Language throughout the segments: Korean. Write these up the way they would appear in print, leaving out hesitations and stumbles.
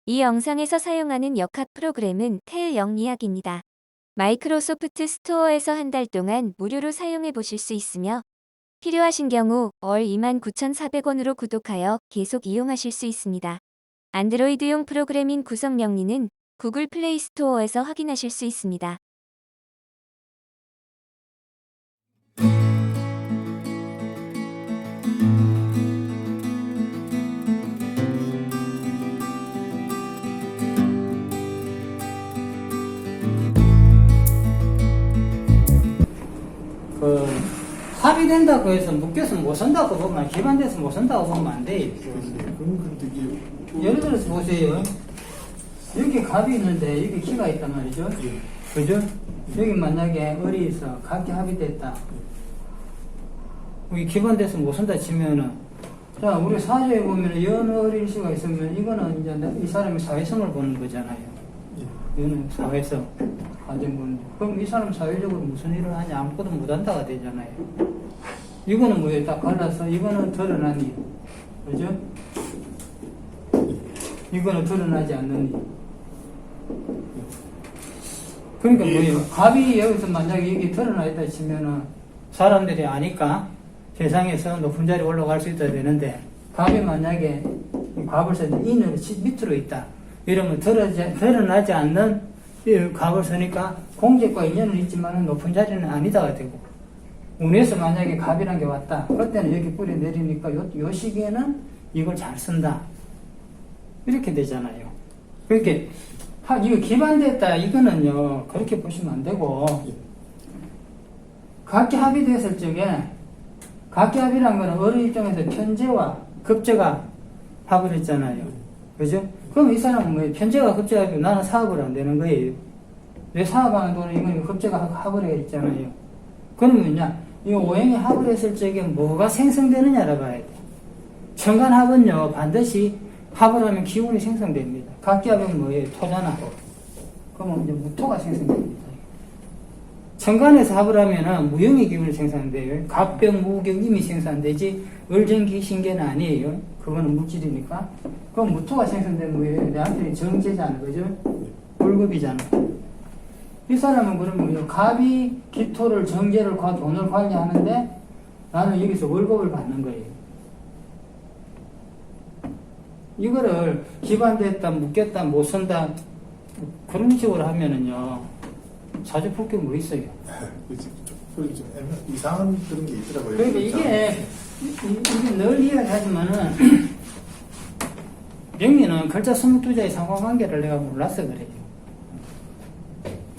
이 영상에서 사용하는 역학 프로그램은 텔 영리학입니다. 마이크로소프트 스토어에서 한 달 동안 무료로 사용해 보실 수 있으며 필요하신 경우 월 29,400원으로 구독하여 계속 이용하실 수 있습니다. 안드로이드용 프로그램인 구성 영리는 구글 플레이 스토어에서 확인하실 수 있습니다. 합의된다고 해서 묶여서 못 산다고 보면, 기반돼서 못 산다고 보면 안 돼요. 예를 들어서 보세요. 여기 갑이 있는데 여기 키가 있단 말이죠. 그죠? 여기 만약에 을이 있어. 각기 합의됐다. 여기 기반돼서 못 산다 치면은, 자, 우리 사주에 보면 연을일 수가 있으면 이거는 이제 이 사람의 사회성을 보는 거잖아요. 이거는 사회성. 그럼 이 사람 사회적으로 무슨 일을 하냐? 아무것도 못한다가 되잖아요. 이거는 뭐예요? 딱 갈라서 이거는 드러난 일. 그죠? 이거는 드러나지 않는 일. 그러니까 뭐예요? 갑이 여기서 만약에 여기 드러나 있다 치면은 사람들이 아니까 세상에서 높은 자리에 올라갈 수 있어야 되는데, 갑이 만약에 갑을 썼는데 인으로 밑으로 있다. 이러면 드러나지 않는 갑을 쓰니까 공직과 인연은 있지만 높은 자리는 아니다가 되고, 운에서 만약에 갑이란 게 왔다. 그때는 여기 뿌리 내리니까 요 시기에는 이걸 잘 쓴다. 이렇게 되잖아요. 그렇게 이거 기반됐다. 이거는요 그렇게 보시면 안 되고, 각기 합의됐을 적에, 각기 합의란 거는 어른 입장에서 편제와 급제가 합을 했잖아요. 그죠? 그럼 이 사람은 뭐 편제가 급제가 하고 나는 사업을 안 되는 거예요. 내 사업하는 돈은 이건 급제가 합을 해 있잖아요. 그러면 뭐냐? 이 오행이 합을 했을 적에 뭐가 생성되느냐를 봐야 돼. 천간합은요 반드시 합을 하면 기운이 생성됩니다. 각기 합은 뭐예요? 토잖아. 그러면 이제 무토가 생성됩니다. 천간에서 합을 하면은 무형의 기운이 생산돼요. 갑병, 무경 이미 생산되지 을전기 신계는 아니에요. 그거는 물질이니까. 그럼 무토가 생산되는 거예요. 내한테는 정제잖아, 그죠? 월급이잖아. 이 사람은 그러면 뭐예요? 갑이 기토를, 정제를, 돈을 관리하는데 나는 여기서 월급을 받는 거예요. 이거를 기반됐다, 묶였다, 못 쓴다 그런 식으로 하면은요 자주 풀 게 뭐 있어요? 좀 이상한 그런 게 있더라고요. 그러니까 이게 늘 이야기하지만은 명리는 글자 22자의 상관관계를 내가 몰라서 그래요.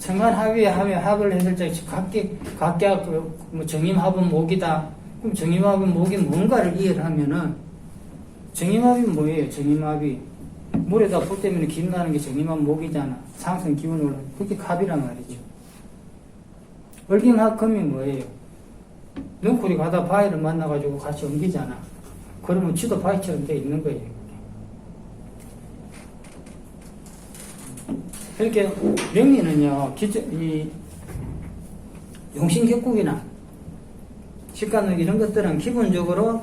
천간 합을 했을 때 각기 뭐 정임합은 목이다. 그럼 정임합은 목이 뭔가를 이해를 하면은 정임합이 뭐예요? 정임합이 물에다 불 때문에 기운 나는 게 정임합 목이잖아. 상승 기운을 올라. 그게 갑이란 말이죠. 을김합금이 뭐예요? 눈코리 가다 바위를 만나가지고 같이 옮기잖아. 그러면 쥐도 바위처럼 돼 있는 거예요. 그렇게 명리는요, 이 용신격국이나 식간능 이런 것들은 기본적으로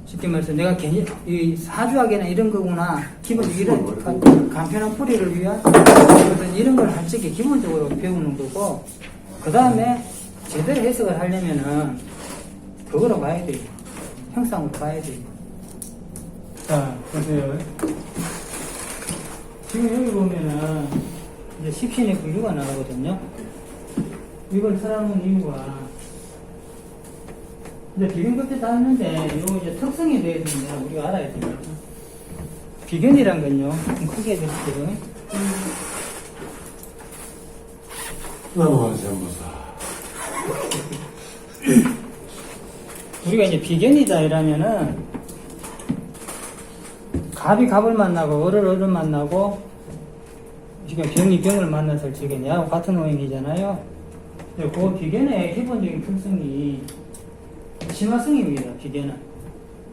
쉽게 말해서 내가 괜히 이 사주학이나 이런 거구나, 기본 이런 간편한 풀이를 위한 이런 걸 할 적에 기본적으로 배우는 거고, 그 다음에 제대로 해석을 하려면은 그거로 봐야 돼요. 형상으로 봐야 돼요. 자, 보세요. 지금 여기 보면은 이제 십신의 분류가 나오거든요. 이걸 설하는 이유가 이제 비견 끝에 다 했는데 요 이제 특성에 대해서 우리가 알아야 돼요. 비견이란 건요, 좀 크게 해드릴게요. 나무한세무사. 우리가 이제 비견이다 이러면은 갑이 갑을 만나고 을을 을을 만나고 지금 병이 병을 만났을 적에 내하고 같은 오행이잖아요. 그 비견의 기본적인 특성이 친화성입니다. 비견은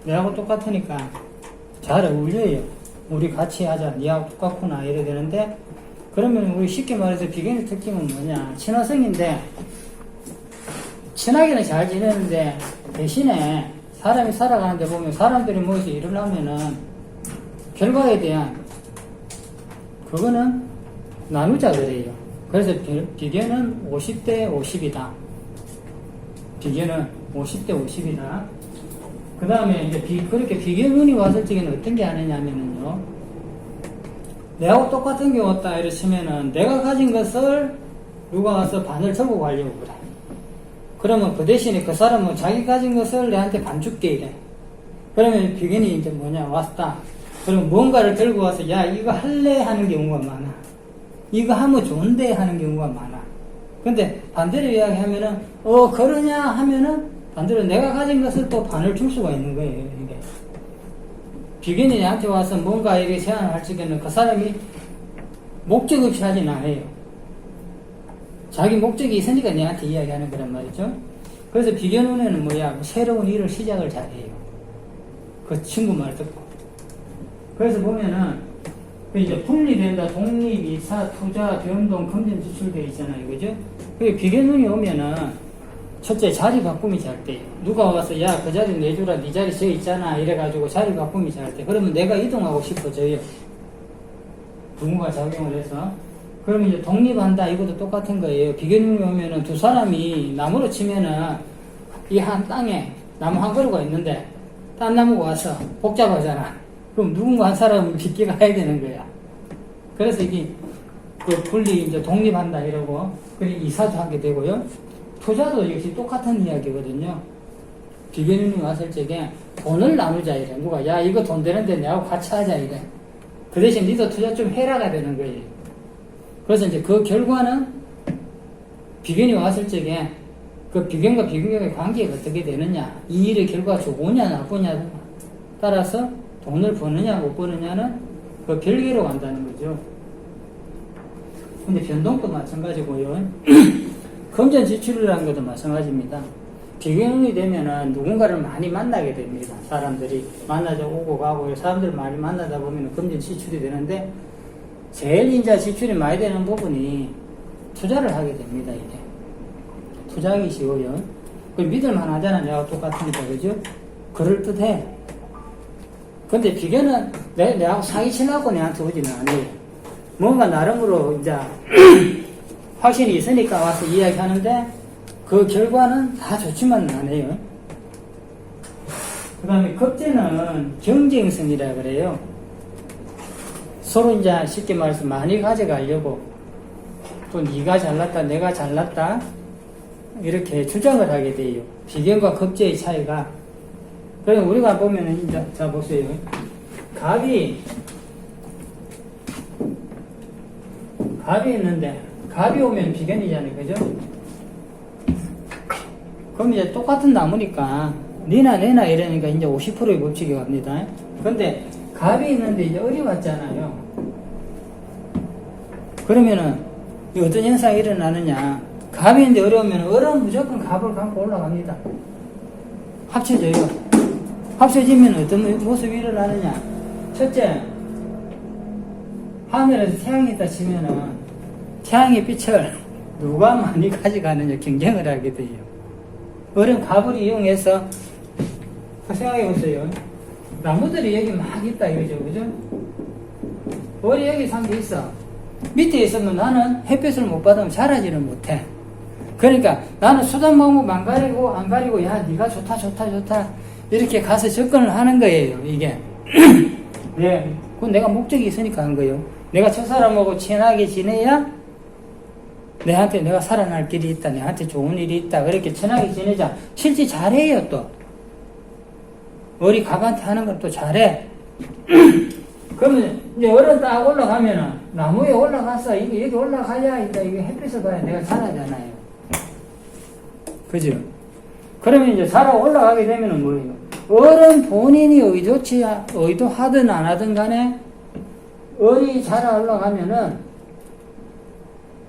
내하고 똑같으니까 잘 어울려요. 우리 같이 하자, 니하고 똑같구나 이래야 되는데, 그러면 우리 쉽게 말해서 비견의 특징은 뭐냐? 친화성인데 친하게는 잘 지내는데 대신에 사람이 살아가는데 보면 사람들이 모여서 일을 하면은 결과에 대한 그거는 나누자 그래요. 그래서 비교는 50대 50이다. 비교는 50대 50이다. 그 다음에 이제 그렇게 비교문이 왔을 적에는 어떤 게 하느냐면요. 내하고 똑같은 게 왔다 이러시면은 내가 가진 것을 누가 와서 반을 적고 가려고 그래. 그러면 그 대신에 그 사람은 자기 가진 것을 내한테 반 줄게 이래. 그러면 비견이 이제 뭐냐 왔다. 그럼 뭔가를 들고 와서 야 이거 할래 하는 경우가 많아. 이거 하면 좋은데 하는 경우가 많아. 근데 반대로 이야기하면은 그러냐 하면은 반대로 내가 가진 것을 또 반을 줄 수가 있는 거예요. 이게 비견이 나한테 와서 뭔가 이렇게 제안을 할 적에는 그 사람이 목적 없이 하진 않아요. 자기 목적이 있으니까 내한테 이야기하는 거란 말이죠. 그래서 비견운에는 뭐야 새로운 일을 시작을 잘해요. 그 친구 말 듣고. 그래서 보면은 이제 분리된다, 독립, 이사, 투자, 변동, 금전, 지출되어 있잖아요. 그죠? 그게 비견운이 오면은 첫째 자리 바꿈이 잘 돼요. 누가 와서 야 그 자리 내주라, 네 자리 저 있잖아 이래가지고 자리 바꿈이 잘 돼. 그러면 내가 이동하고 싶어져요. 부모가 작용을 해서. 그러면 이제 독립한다 이것도 똑같은 거예요. 비견운이 오면은 두 사람이 나무로 치면은 이 한 땅에 나무 한 그루가 있는데 딴 나무가 와서 복잡하잖아. 그럼 누군가 한 사람은 빗게 가야 되는 거야. 그래서 이게 그 분리 이제 독립한다 이러고 그리고 이사도 하게 되고요. 투자도 역시 똑같은 이야기거든요. 비견운이 왔을 적에 돈을 나누자 이래. 누가 야 이거 돈 되는데 내하고 같이 하자 이래. 그 대신 니도 투자 좀 해라가 되는 거예요. 그래서 이제 그 결과는 비견이 왔을 적에 그 비견과 비견과의 관계가 어떻게 되느냐, 이 일의 결과가 좋으냐 나쁘냐 따라서 돈을 버느냐 못 버느냐는 그 별개로 간다는 거죠. 근데 변동도 마찬가지고요. 금전 지출이라는 것도 마찬가지입니다. 비견운이 되면은 누군가를 많이 만나게 됩니다. 사람들이 만나자 오고 가고 사람들 많이 만나다 보면 금전 지출이 되는데 제일 이제 지출이 많이 되는 부분이 투자를 하게 됩니다. 이게 투자하기 쉬워요. 그 믿을만 하잖아. 내가 똑같으니까 그죠? 그럴듯해. 근데 비견은 내하고 사기치려고 내한테 오지는 않아요. 뭔가 나름으로 이제 확신이 있으니까 와서 이야기하는데 그 결과는 다 좋지만은 않아요. 그 다음에 겁재는 경쟁성이라 그래요. 서로 이제 쉽게 말해서 많이 가져가려고 또 네가 잘났다 내가 잘났다 이렇게 주장을 하게 돼요. 비견과 겁재의 차이가. 그래서 우리가 보면은 이제 자 보세요. 갑이 있는데 갑이 오면 비견이잖아요. 그죠? 그럼 이제 똑같은 나무니까 니나 내나 이러니까 이제 50%의 법칙이 갑니다. 근데 갑이 있는데 이제 을이 왔잖아요. 그러면은 어떤 현상이 일어나느냐. 갑이 있는데 을이 오면 을은 무조건 갑을 갖고 올라갑니다. 합쳐져요. 합쳐지면 어떤 모습이 일어나느냐. 첫째, 하늘에서 태양이 있다 치면은 태양의 빛을 누가 많이 가져가느냐 경쟁을 하게 돼요. 을은 갑을 이용해서 생각해 보세요. 나무들이 여기 막 있다 이거죠. 그죠? 을이 여기 산 게 있어. 밑에 있으면 나는 햇빛을 못 받으면 자라지는 못해. 그러니까 나는 수단 방법 안 가리고 야 네가 좋다 이렇게 가서 접근을 하는 거예요. 이게 네, 그건 내가 목적이 있으니까 한 거예요. 내가 저 사람하고 친하게 지내야 내한테 내가 살아날 길이 있다, 내한테 좋은 일이 있다, 그렇게 친하게 지내자. 실제 잘해요. 또 우리 갑한테 하는 건 또 잘해. 그러면 이제 얼음 딱 올라가면은 나무에 올라가서 이게 여기 올라가야 이제 이게 햇빛을 봐야 내가 자라잖아요. 그죠? 그러면 이제 자라 올라가게 되면은 뭐예요? 얼은 본인이 의도하든 안 하든 간에 얼이 자라 올라가면은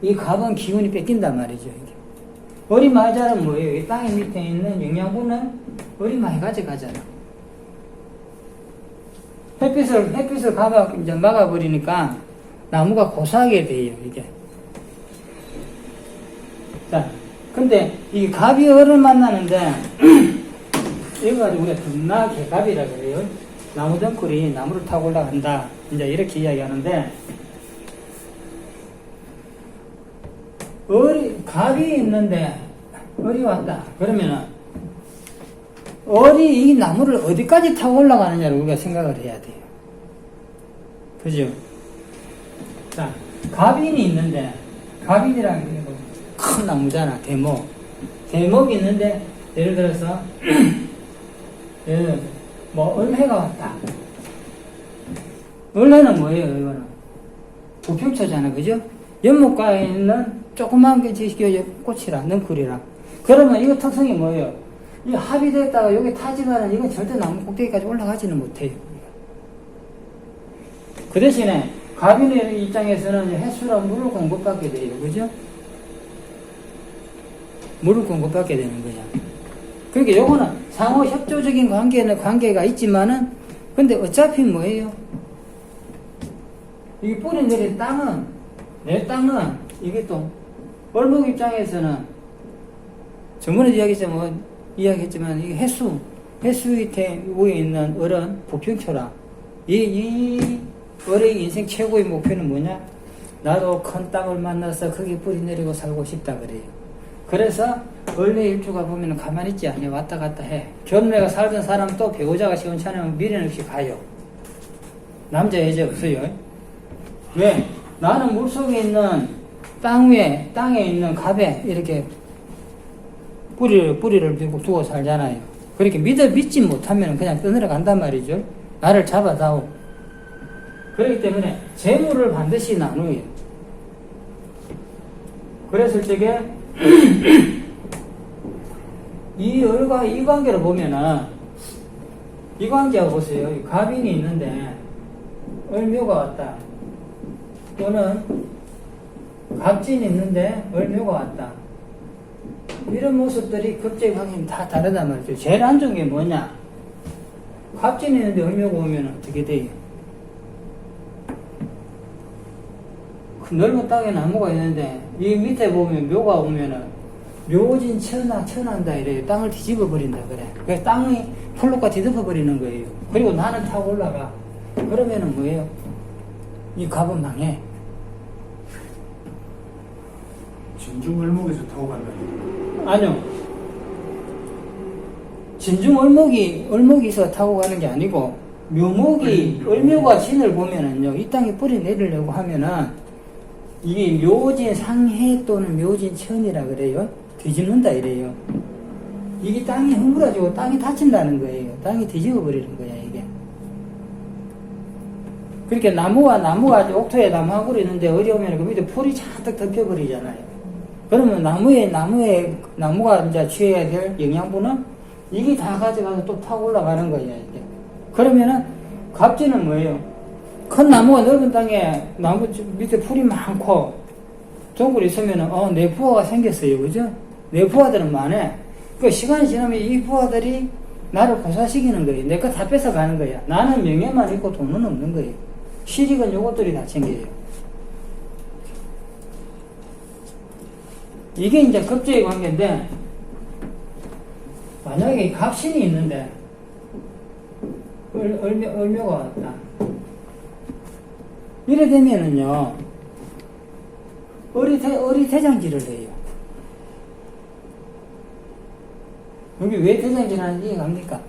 이 갑은 기운이 뺏긴단 말이죠. 이게. 얼이 많이 자라면 뭐예요? 이 땅 밑에 있는 영양분은 얼이 많이 가져가잖아. 햇빛을 가봐, 이제 막아버리니까 나무가 고사하게 돼요, 이게. 자, 근데 이 갑이 얼을 만나는데, 이거 가지고 우리가 등나개갑이라 그래요. 나무 덩굴이 나무를 타고 올라간다. 이제 이렇게 이야기하는데, 갑이 있는데 을이 왔다. 그러면은 을이 이 나무를 어디까지 타고 올라가느냐를 우리가 생각을 해야 돼요. 그죠? 자, 갑인이 있는데, 갑인이라는 게 큰 나무잖아, 대목. 대목이 있는데, 예를 들어서, 을해가 왔다. 을해는 뭐예요, 이거는? 부평초잖아, 그죠? 연못가에 있는 조그만 게 꽃이라, 넝쿨이라. 그러면 이거 특성이 뭐예요? 이 합이 됐다가 여기 타지만은 이건 절대 나무 꼭대기까지 올라가지는 못해요. 그 대신에 갑인의 입장에서는 햇수랑 물을 공급받게 돼요. 그죠? 물을 공급받게 되는 거야. 그러니까 요거는 상호 협조적인 관계가 있지만은, 근데 어차피 뭐예요? 이게 뿌리 내린 땅은, 내 땅은, 이게 또, 월목 입장에서는, 저번에 이야기했지만, 이게 햇수 밑에 위에 있는 을은 부평초라. 이 을의 인생 최고의 목표는 뭐냐? 나도 큰 땅을 만나서 거기 뿌리 내리고 살고 싶다 그래요. 그래서 원래 일주가 보면 가만히 있지 않냐, 왔다 갔다 해. 결혼해가 살던 사람 또 배우자가 시원찮으면 미련 없이 가요. 남자 여자 없어요. 왜? 나는 물속에 있는 땅에 있는 갑에 이렇게 뿌리를 두고 살잖아요. 그렇게 믿지 못하면 그냥 떠내려 간단 말이죠. 나를 잡아다오. 그렇기 때문에 재물을 반드시 나누어요. 그랬을 적에 이 을과 이 관계를 보면은, 이 관계가 보세요. 갑인이 있는데 을묘가 왔다. 또는 갑진이 있는데 을묘가 왔다. 이런 모습들이 급제의 관계는 다 다르단 말이죠. 제일 안 좋은 게 뭐냐? 갑진이 있는데 을묘가 오면 어떻게 돼요? 그 넓은 땅에 나무가 있는데 이 밑에 보면 묘가 오면은 묘진 천한다 이래요. 땅을 뒤집어 버린다 그래. 그래서 땅이 풀로가 뒤덮어 버리는 거예요. 그리고 나는 타고 올라가. 그러면은 뭐예요? 이 갑은 망해. 진중을목에서 타고 간다. 아니요. 진중 을목이 있어 타고 가는 게 아니고, 을묘가 진을 보면은요, 이 땅에 뿌리 내리려고 하면은, 이게 묘진 상해 또는 묘진 천이라 그래요. 뒤집는다 이래요. 이게 땅이 허물어지고 땅이 다친다는 거예요. 땅이 뒤집어 버리는 거야, 이게. 그렇게 나무가 옥토에 나무하고 있는데 어려우면 그 밑에 풀이 잔뜩 덮여버리잖아요. 그러면 나무가 이제 취해야 될 영양분은 이게 다 가져가서 또 타고 올라가는 거예요, 이게. 그러면은, 갑진은 뭐예요? 큰 나무가 넓은 땅에 나무 밑에 풀이 많고, 동굴이 있으면은, 내부화가 생겼어요. 그죠? 내부화들은 많아. 그 시간이 지나면 이 부화들이 나를 고사시키는 거예요. 내 거 다 뺏어가는 거야. 나는 명예만 있고 돈은 없는 거예요. 실익은 요것들이 다 챙겨요. 이게 이제 급제의 관계인데, 만약에 갑신이 있는데, 을묘가 왔다. 이래 되면은요, 을이 대장질을 해요. 여기 왜 대장질 하는지 이해갑니까?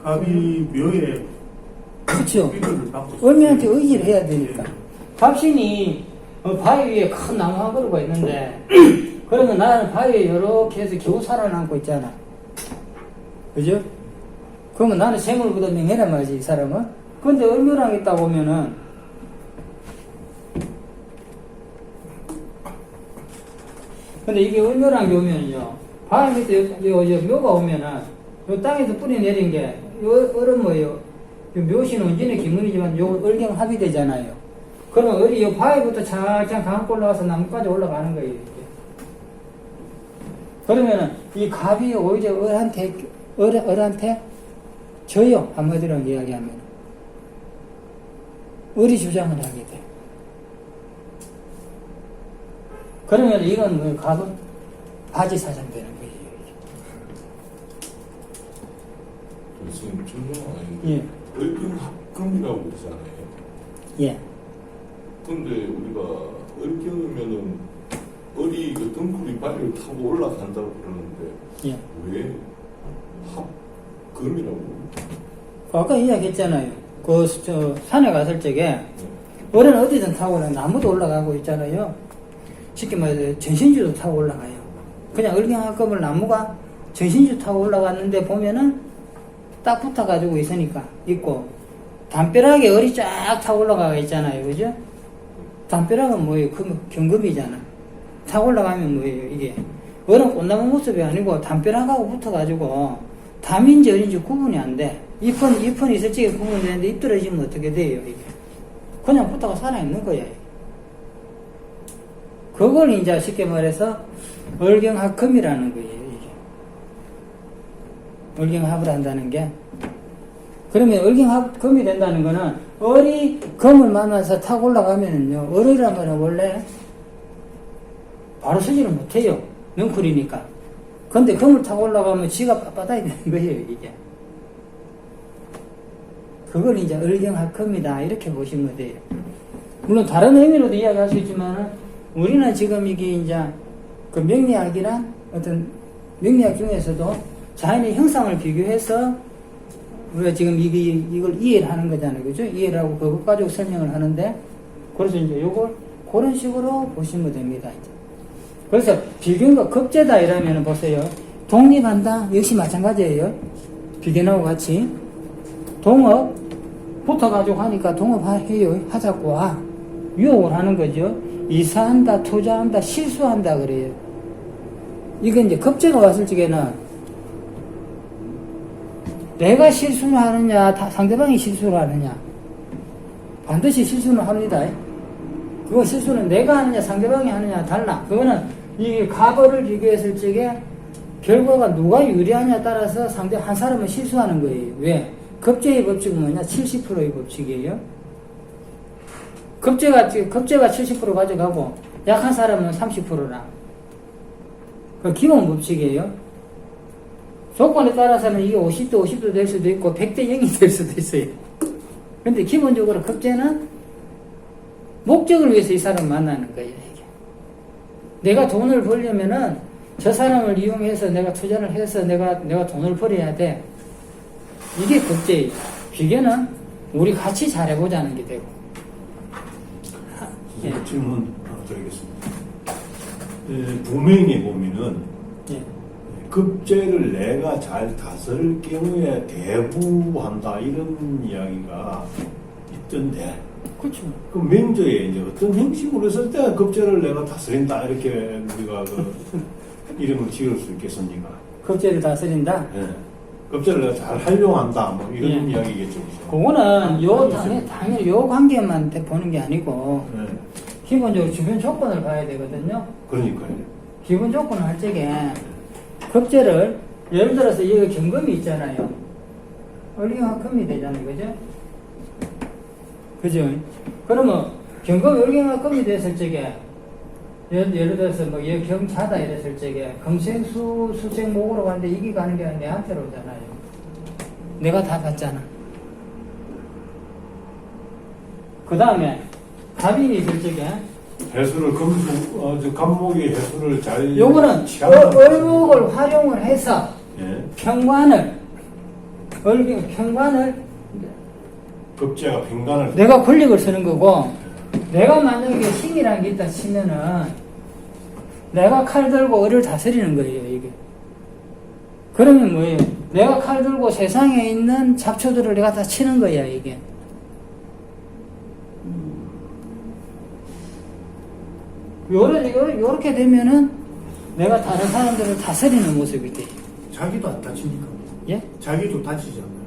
갑이 묘에 그렇죠. 비료를 받고 을미한테 의지를 해야 되니까. 갑신이 바위 위에 큰 나무 한 그루가 있는데, 그러면 나는 바위에 이렇게 해서 겨우 살아남고 있잖아. 그죠? 그러면 나는 생물보다 명예란 말이지, 이 사람은. 근데 을묘랑 있다 보면은, 근데 이게 을묘랑 묘면은요, 바위 밑에 요 묘가 오면은, 요 땅에서 뿌리 내린 게, 요 을은 뭐예요? 요 묘신 원진의 기문이지만 요 을경 합의되잖아요. 그러면 을이 요 바위부터 착착 감고 올라가서 나무까지 올라가는 거예요, 이렇게. 그러면은 이 갑이 오히려 을한테 져요. 한마디로 이야기하면. 을이 주장을 하게 돼요. 그러면 이건 뭐 갑은 바지 사장 되는 거예요. 지금 증명 아니고 예. 을경합금이라고 그러잖아요. 예. 근데 우리가 을경이면은 을이 그 등불이 발을 타고 올라간다고 그러는데 예. 왜 합금이라고? 아까 이야기했잖아요. 산에 갔을 적에 어른 어디든 타고 올라 나무도 올라가고 있잖아요. 쉽게 말해서 전신주도 타고 올라가요. 그냥 을경합금을 나무가 전신주 타고 올라갔는데 보면은 딱 붙어가지고 있고 담벼락에 을이 쫙 타고 올라가 있잖아요. 그죠? 담벼락은 뭐예요? 경금이잖아. 타고 올라가면 뭐예요? 이게 을은 꽃나무 모습이 아니고 담벼락하고 붙어가지고 담인지 을인지 구분이 안 돼. 잎은 있을 적에 구분되는데 잎 떨어지면 어떻게 돼요? 이게 그냥 붙어가 살아있는 거야. 그걸 이제 쉽게 말해서 을경합금이라는 거예요. 이게 을경합을 한다는 게. 그러면 을경합금이 된다는 거는 을이 금을 만나서 타고 올라가면은요, 을이란 말은 원래 바로 서지를 못해요. 넝쿨이니까. 근데 금을 타고 올라가면 지가 빳빳하게 되는 거예요, 이게. 그걸 이제 을경합금이다, 이렇게 보시면 돼요. 물론 다른 의미로도 이야기할 수 있지만은, 우리는 지금 이게 이제 그 명리학이란 어떤 명리학 중에서도 자연의 형상을 비교해서 우리가 지금 이걸 이해를 하는 거잖아요. 그죠? 이해를 하고 그것 가지고 설명을 하는데, 그래서 이제 요걸 그런 식으로 보시면 됩니다. 이제. 그래서 비견과 급제다 이러면 보세요. 독립한다? 역시 마찬가지예요. 비견하고 같이. 동업, 붙어가지고 하니까 동업해요. 하자고 유혹을 하는 거죠. 이사한다, 투자한다, 실수한다 그래요. 이건 이제 급제가 왔을 적에는 내가 실수를 하느냐, 상대방이 실수를 하느냐. 반드시 실수는 합니다. 그거 실수는 내가 하느냐, 상대방이 하느냐 달라. 그거는 이 가벌을 비교했을 적에 결과가 누가 유리하냐에 따라서 한 사람은 실수하는 거예요. 왜? 급제의 법칙은 뭐냐? 70%의 법칙이에요. 급제가 70% 가져가고 약한 사람은 30%라. 그 기본 법칙이에요. 조건에 따라서는 이게 50도 될 수도 있고 100대 0이 될 수도 있어요. 근데 기본적으로 급제는 목적을 위해서 이 사람을 만나는 거예요. 이게. 내가 돈을 벌려면은 저 사람을 이용해서 내가 투자를 해서 내가 돈을 벌어야 돼. 이게 급제예요. 비교는 우리 같이 잘해보자는 게 되고. 예. 질문 드리겠습니다. 부명에 보면은 예. 급제를 내가 잘 다스릴 경우에 대부한다 이런 이야기가 있던데. 그렇죠. 그 명제에 이제 어떤 형식으로 했을 때 급제를 내가 다스린다 이렇게 우리가 이름을 지을 수 있겠습니까? 급제를 다스린다? 예. 급제를 내가 잘 활용한다 뭐 이런 예. 이야기겠죠. 그죠? 그거는 당연히 요 관계만 보는 게 아니고 예. 기본적으로 주변 조건을 봐야 되거든요. 그러니까요. 기본 조건을 할 적에 급제를 예를 들어서 여기 경금이 있잖아요. 을경합금이 되잖아요. 그죠? 그죠? 그러면 경금이 을경합금이 됐을 적에 예를 들어서 뭐 여기 경자다 이랬을 적에 금생수 수생목으로 가는데 이게 가는 게 아니라 내한테로 오잖아요. 내가 다 받잖아. 그 다음에 갑인이 있을 적에 해수를 간목의 해수를 잘 요거는 을목을 활용을 해서 예. 평관을 급제가 평관을 내가 권력을 쓰는 거고, 내가 만약에 힘이라는 게 있다 치면은 내가 칼 들고 을을 다스리는 거예요. 이게 그러면 뭐예요? 내가 칼 들고 세상에 있는 잡초들을 내가 다 치는 거야. 이게 요렇게 되면은 내가 다른 사람들을 다스리는 모습이 돼. 자기도 안 다칩니까? 예? 자기도 다치지 않나요?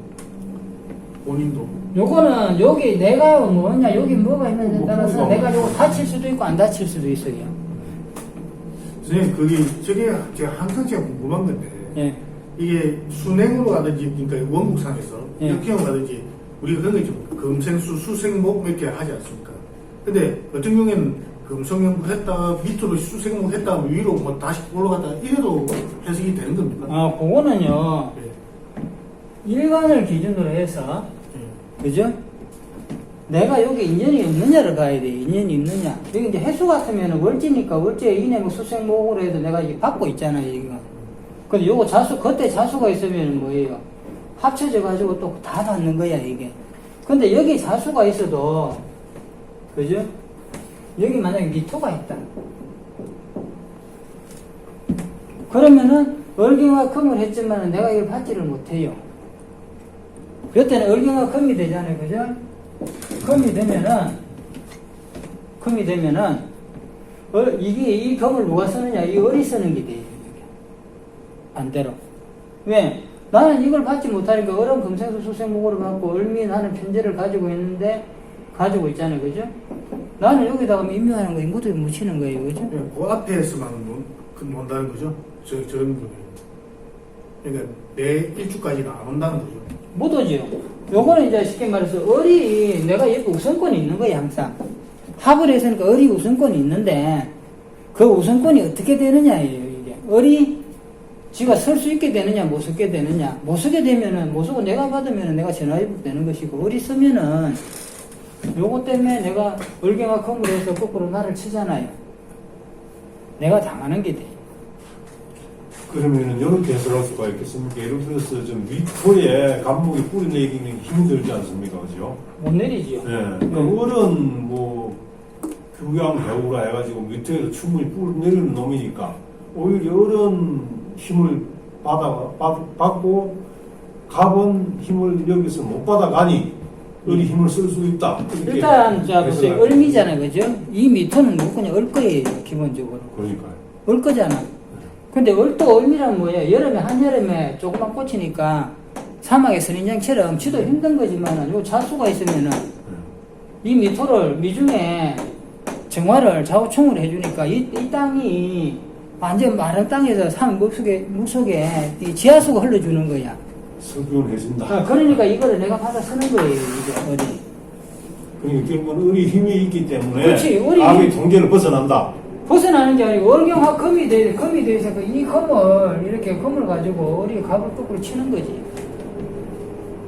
본인도. 요거는 여기 내가 뭐냐, 여기 뭐가 있는지에 따라서 내가 요거 다칠 수도 있고 안 다칠 수도 있어요. 선생님, 저게 제가 항상 궁금한 건데, 예. 이게 순행으로 가든지, 그러니까 원국상에서, 예. 역행으로 가든지, 우리가 그런 거 있죠. 금생수, 수생목, 이렇게 하지 않습니까? 근데 어떤 경우에는 금성형 했다, 밑으로 수생목 했다, 위로 뭐 다시 올라갔다, 이래도 해석이 되는 겁니까? 그거는요, 예. 일간을 기준으로 해서 그죠? 내가 여기 인연이 있느냐를 봐야 돼. 인연이 있느냐. 여기 이제 해수 같으면 월지니까 월지에 이내 뭐 수생목으로 해도 내가 이게 받고 있잖아요, 이거. 근데 요거 자수, 그때 자수가 있으면 뭐예요? 합쳐져가지고 또 다 받는 거야, 이게. 근데 여기 자수가 있어도, 그죠? 여기 만약에 미토가 있다. 그러면은, 을경화 금을 했지만 내가 이걸 받지를 못해요. 그때는 을경화 금이 되잖아요, 그죠? 금이 되면은, 이게, 이 금을 누가 쓰느냐, 이 을이 쓰는 게 돼요. 반대로. 왜? 나는 이걸 받지 못하니까 얼음 금생수 수생목으로 받고 을미 나는 편제를 가지고 있는데 가지고 있잖아요, 그죠? 나는 여기다가 임명하는 거 인구들이 묻히는 거예요, 그죠? 그 앞에서만 논다는 거죠. 저런 경우에. 그러니까 내 일주까지는 안 온다는 거죠. 못 오죠. 요거는 이제 쉽게 말해서 을이 내가 여기 우선권이 있는 거예요, 항상. 합을 했으니까 을이 우선권이 있는데 그 우선권이 어떻게 되느냐예요, 이게. 을이 지가 쓸 수 있게 되느냐, 못 쓰게 되느냐. 못 쓰게 되면은, 못 쓰고 내가 받으면은 내가 전화위복 되는 것이고, 을이 쓰면은, 요거 때문에 내가 을경화 금을 해서 거꾸로 나를 치잖아요. 내가 당하는 게 돼. 그러면은 이런 해설할 수가 있겠습니까? 예를 들어서 좀 미토에 감목이 뿌리내리는 힘이 들지 않습니까? 그죠? 못 내리지요. 예. 그러니까 어른 뭐 교양 배우라 해가지고 밑에서 충분히 뿌리내리는 놈이니까 오히려 어른 힘을 받고 갑은 힘을 여기서 못 받아가니 을이 힘을 쓸 수 있다. 이렇게 일단, 자, 보세요. 해석을 을미잖아요, 그죠? 이 미토는 무조건 을 거예요, 기본적으로. 그러니까요. 을 거잖아. 근데 을도 을미란 뭐예요? 여름에, 한여름에 조금만 꽂히니까 사막의 선인장처럼 지도 힘든 거지만 요 자수가 있으면은 이 미토를 미중에 정화를 좌우총을 해주니까 이 땅이 완전 마른 땅에서 산 물속에 이 지하수가 흘러주는 거야. 석유해준다. 그러니까 이거를 내가 받아 쓰는 거예요, 이게 을이. 그러니까 결국은 을이 힘이 있기 때문에 그렇지, 을이 갑의 통제를 벗어난다. 벗어나는 게 아니고 을경화 금이 돼서 이 금을 이렇게 금을 가지고 을이 갑을 거꾸로 치는 거지.